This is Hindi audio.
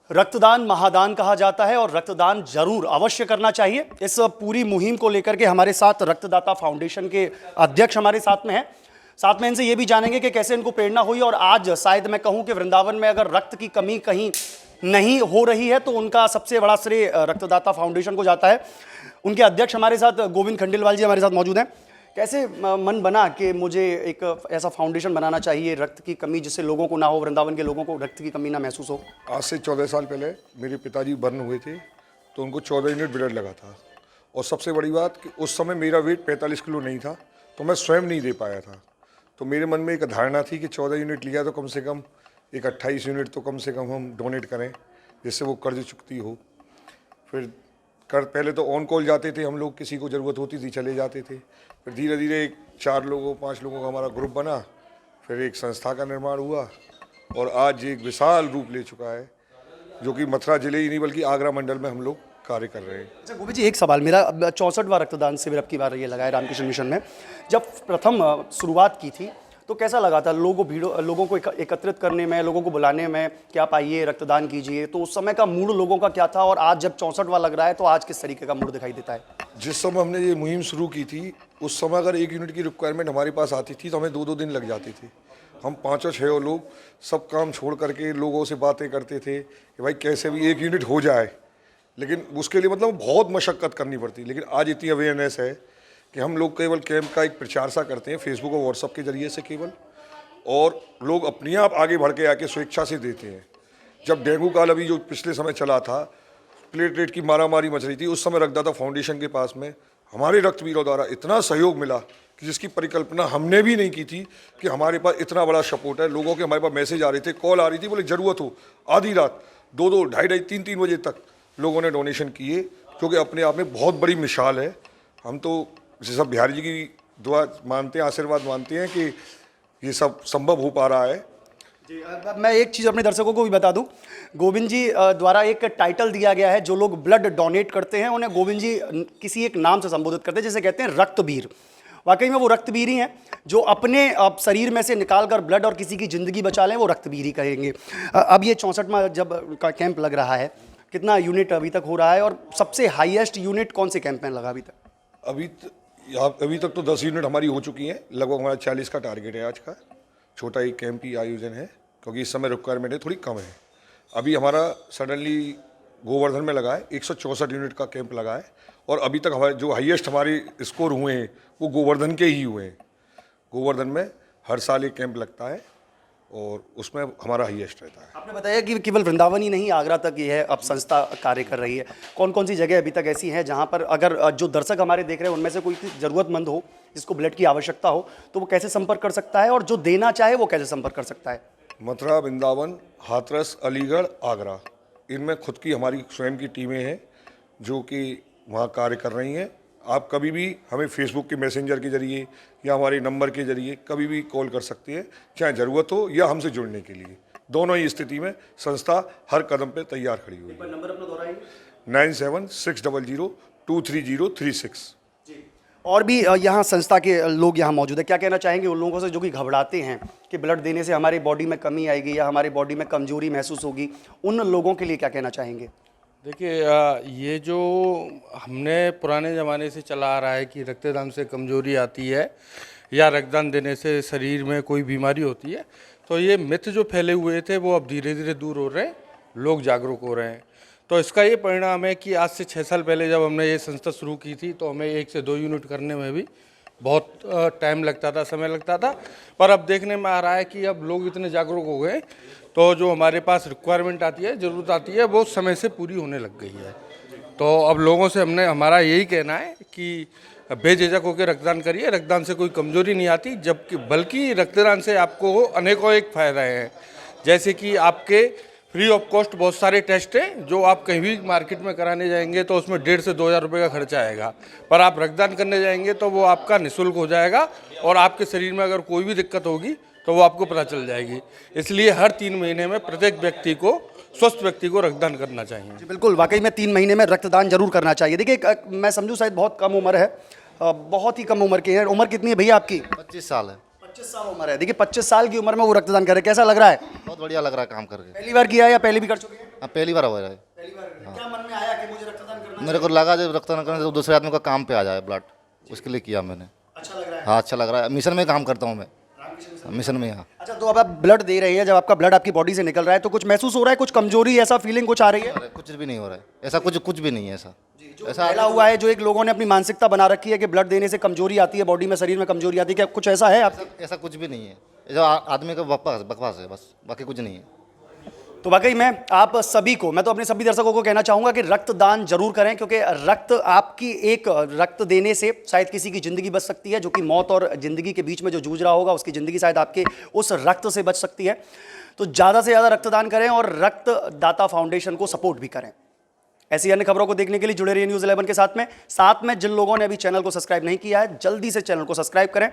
रक्तदान महादान कहा जाता है और रक्तदान जरूर अवश्य करना चाहिए। इस पूरी मुहिम को लेकर के हमारे साथ रक्तदाता फाउंडेशन के अध्यक्ष हमारे साथ में हैं। साथ में इनसे ये भी जानेंगे कि कैसे इनको प्रेरणा हुई और आज शायद मैं कहूँ कि वृंदावन में अगर रक्त की कमी कहीं नहीं हो रही है तो उनका सबसे बड़ा श्रेय रक्तदाता फाउंडेशन को जाता है। उनके अध्यक्ष हमारे साथ गोविंद खंडेलवाल जी हमारे साथ मौजूद हैं। कैसे मन बना कि मुझे एक ऐसा फाउंडेशन बनाना चाहिए, रक्त की कमी जिससे लोगों को ना हो, वृंदावन के लोगों को रक्त की कमी ना महसूस हो? आज से 14 साल पहले मेरे पिताजी बर्न हुए थे तो उनको 14 यूनिट ब्लड लगा था। और सबसे बड़ी बात कि उस समय मेरा वेट 45 किलो नहीं था तो मैं स्वयं नहीं दे पाया था। तो मेरे मन में एक धारणा थी कि 14 यूनिट लिया तो कम से कम एक 28 यूनिट तो कम से कम हम डोनेट करें जिससे वो कर्ज चुकती हो। फिर पहले तो ऑन कॉल जाते थे हम लोग, किसी को ज़रूरत होती थी चले जाते थे। फिर धीरे धीरे 4 लोगों 5 लोगों का हमारा ग्रुप बना, फिर एक संस्था का निर्माण हुआ और आज एक विशाल रूप ले चुका है जो कि मथुरा जिले ही नहीं बल्कि आगरा मंडल में हम लोग कार्य कर रहे हैं। अच्छा गोविंद जी, एक सवाल मेरा, 64वां रक्तदान शिविर अब की बार ये लगाया रामकृष्ण मिशन में। जब प्रथम शुरुआत की थी तो कैसा लगा था? लोगों को एकत्रित करने में, लोगों को बुलाने में कि आप आइए रक्तदान कीजिए, तो उस समय का मूड लोगों का क्या था और आज जब 64वां लग रहा है तो आज किस तरीके का मूड दिखाई देता है? जिस समय हमने ये मुहिम शुरू की थी उस समय अगर 1 यूनिट की रिक्वायरमेंट हमारे पास आती थी तो हमें 2-2 दिन लग जाते थे। हम 5-6 लोग सब काम छोड़ करके लोगों से बातें करते थे कि भाई कैसे भी 1 यूनिट हो जाए, लेकिन उसके लिए मतलब बहुत मशक्क़त करनी पड़ती। लेकिन आज इतनी अवेयरनेस है कि हम लोग केवल कैंप का एक प्रचार सा करते हैं फेसबुक और व्हाट्सअप के जरिए से केवल, और लोग अपने आप आगे बढ़ के आके स्वेच्छा से देते हैं। जब डेंगू काल अभी जो पिछले समय चला था, प्लेटलेट की मारामारी मच रही थी, उस समय रक्तदाता फाउंडेशन के पास में हमारे रक्तवीरों द्वारा इतना सहयोग मिला कि जिसकी परिकल्पना हमने भी नहीं की थी कि हमारे पास इतना बड़ा सपोर्ट है। लोगों के हमारे पास मैसेज आ रहे थे, कॉल आ रही थी, बोले ज़रूरत हो आधी रात 2-2, 2:30, 3-3 बजे तक लोगों ने डोनेशन किए, जो कि अपने आप में बहुत बड़ी मिसाल है। हम तो जैसे सब बिहारी जी की दुआ मानते हैं, आशीर्वाद मानते हैं कि ये सब संभव हो पा रहा है। जी, मैं एक चीज़ अपने दर्शकों को भी बता दूं, गोविंद जी द्वारा एक टाइटल दिया गया है। जो लोग ब्लड डोनेट करते हैं उन्हें गोविंद जी किसी एक नाम से संबोधित करते हैं, जैसे कहते हैं रक्तवीर। वाकई में वो रक्तवीर ही हैं जो अपने शरीर में से निकाल कर ब्लड और किसी की ज़िंदगी बचा लें, वो रक्तवीर ही कहेंगे। अब ये 64वां जब का कैंप लग रहा है, कितना यूनिट अभी तक हो रहा है और सबसे हाईएस्ट यूनिट कौन से कैंप में लगा अभी तक? अभी तक तो 10 यूनिट हमारी हो चुकी हैं। लगभग हमारा 40 का टारगेट है आज का। छोटा एक कैंप ही आयोजन है क्योंकि इस समय रिक्वायरमेंट है थोड़ी कम है। अभी हमारा सडनली गोवर्धन में लगा है, 164 यूनिट का कैंप लगा है और अभी तक हमारे जो हाईएस्ट हमारे स्कोर हुए हैं वो गोवर्धन के ही हुए हैं। गोवर्धन में हर साल एक कैंप लगता है और उसमें हमारा हाईएस्ट रहता है। आपने बताया कि केवल वृंदावन ही नहीं, आगरा तक ये है अब संस्था कार्य कर रही है। कौन कौन सी जगह अभी तक ऐसी हैं जहां पर अगर जो दर्शक हमारे देख रहे हैं उनमें से कोई ज़रूरतमंद हो जिसको ब्लड की आवश्यकता हो तो वो कैसे संपर्क कर सकता है, और जो देना चाहे वो कैसे संपर्क कर सकता है? मथुरा, वृंदावन, हाथरस, अलीगढ़, आगरा, इनमें खुद की हमारी स्वयं की टीमें हैं जो कि वहाँ कार्य कर रही हैं। आप कभी भी हमें फेसबुक के मैसेंजर के जरिए या हमारे नंबर के जरिए कभी भी कॉल कर सकते हैं, चाहे ज़रूरत हो या हमसे जुड़ने के लिए। दोनों ही स्थिति में संस्था हर कदम पे तैयार खड़ी हुई है। नंबर अपना दोहराइए। 9760023036। और भी यहाँ संस्था के लोग यहाँ मौजूद है, क्या कहना चाहेंगे उन लोगों से जो कि घबराते हैं कि ब्लड देने से हमारी बॉडी में कमी आएगी या हमारी बॉडी में कमजोरी महसूस होगी? उन लोगों के लिए क्या कहना चाहेंगे? देखिए, ये जो हमने पुराने ज़माने से चला आ रहा है कि रक्तदान से कमजोरी आती है या रक्तदान देने से शरीर में कोई बीमारी होती है, तो ये मिथ जो फैले हुए थे वो अब धीरे धीरे दूर हो रहे हैं, लोग जागरूक हो रहे हैं। तो इसका ये परिणाम है कि आज से 6 साल पहले जब हमने ये संस्था शुरू की थी तो हमें 1 से 2 यूनिट करने में भी बहुत टाइम लगता था, समय लगता था। पर अब देखने में आ रहा है कि अब लोग इतने जागरूक हो गए तो जो हमारे पास रिक्वायरमेंट आती है, ज़रूरत आती है, वो समय से पूरी होने लग गई है। तो अब लोगों से हमारा यही कहना है कि बेझिझक होकर रक्तदान करिए। रक्तदान से कोई कमजोरी नहीं आती, जबकि बल्कि रक्तदान से आपको अनेकों एक फ़ायदा हैं। जैसे कि आपके फ्री ऑफ कॉस्ट बहुत सारे टेस्ट हैं जो आप कहीं भी मार्केट में कराने जाएंगे तो उसमें 1,500 से 2,000 रुपये का खर्चा आएगा, पर आप रक्तदान करने जाएंगे तो वो आपका निःशुल्क हो जाएगा और आपके शरीर में अगर कोई भी दिक्कत होगी तो वो आपको पता चल जाएगी। इसलिए हर 3 महीने में प्रत्येक व्यक्ति को, स्वस्थ व्यक्ति को रक्तदान करना चाहिए। जी बिल्कुल, वाकई में 3 महीने में रक्तदान जरूर करना चाहिए। देखिए मैं समझूं शायद बहुत कम उम्र है, बहुत ही कम उम्र की है। उम्र कितनी है भैया आपकी? 25 साल है। 25 साल उम्र है। देखिए 25 साल की उम्र में वो रक्तदान कर रहे हैं, कैसा लग रहा है? बहुत बढ़िया लग रहा है काम करके। पहली बार किया है या पहले भी कर चुके हैं? हाँ, पहली बार हो रहा है। पहली बार। क्या मन में आया कि मुझे रक्तदान करना? मेरे को लगा जब रक्तदान करने से दूसरे आदमी का काम पे आ जाए ब्लड, उसके लिए किया मैंने। अच्छा लग रहा है? हाँ, अच्छा लग रहा है। मिशन में काम करता हूँ मैं, मिशन में। हाँ, अच्छा, तो अब आप ब्लड दे रहे हैं, जब आपका ब्लड आपकी बॉडी से निकल रहा है तो कुछ महसूस हो रहा है, कुछ कमजोरी ऐसा फीलिंग कुछ आ रही है? अरे कुछ भी नहीं हो रहा है ऐसा, कुछ भी नहीं है ऐसा। ऐसा फैला हुआ है जो एक लोगों ने अपनी मानसिकता बना रखी है कि ब्लड देने से कमजोरी आती है, बॉडी में, शरीर में कमजोरी आती है, क्या कुछ ऐसा है आप? ऐसा कुछ भी नहीं है, ये जो आदमी का बकवास है बस, बाकी कुछ नहीं है। तो वाकई में आप सभी को, मैं तो अपने सभी दर्शकों को कहना चाहूंगा कि रक्तदान जरूर करें, क्योंकि रक्त आपकी एक रक्त देने से शायद किसी की जिंदगी बच सकती है, जो कि मौत और जिंदगी के बीच में जो जूझ रहा होगा उसकी जिंदगी शायद आपके उस रक्त से बच सकती है। तो ज़्यादा से ज़्यादा रक्तदान करें और रक्तदाता फाउंडेशन को सपोर्ट भी करें। ऐसी अन्य खबरों को देखने के लिए जुड़े रहिए न्यूज़ 11 के साथ में जिन लोगों ने अभी चैनल को सब्सक्राइब नहीं किया है, जल्दी से चैनल को सब्सक्राइब करें।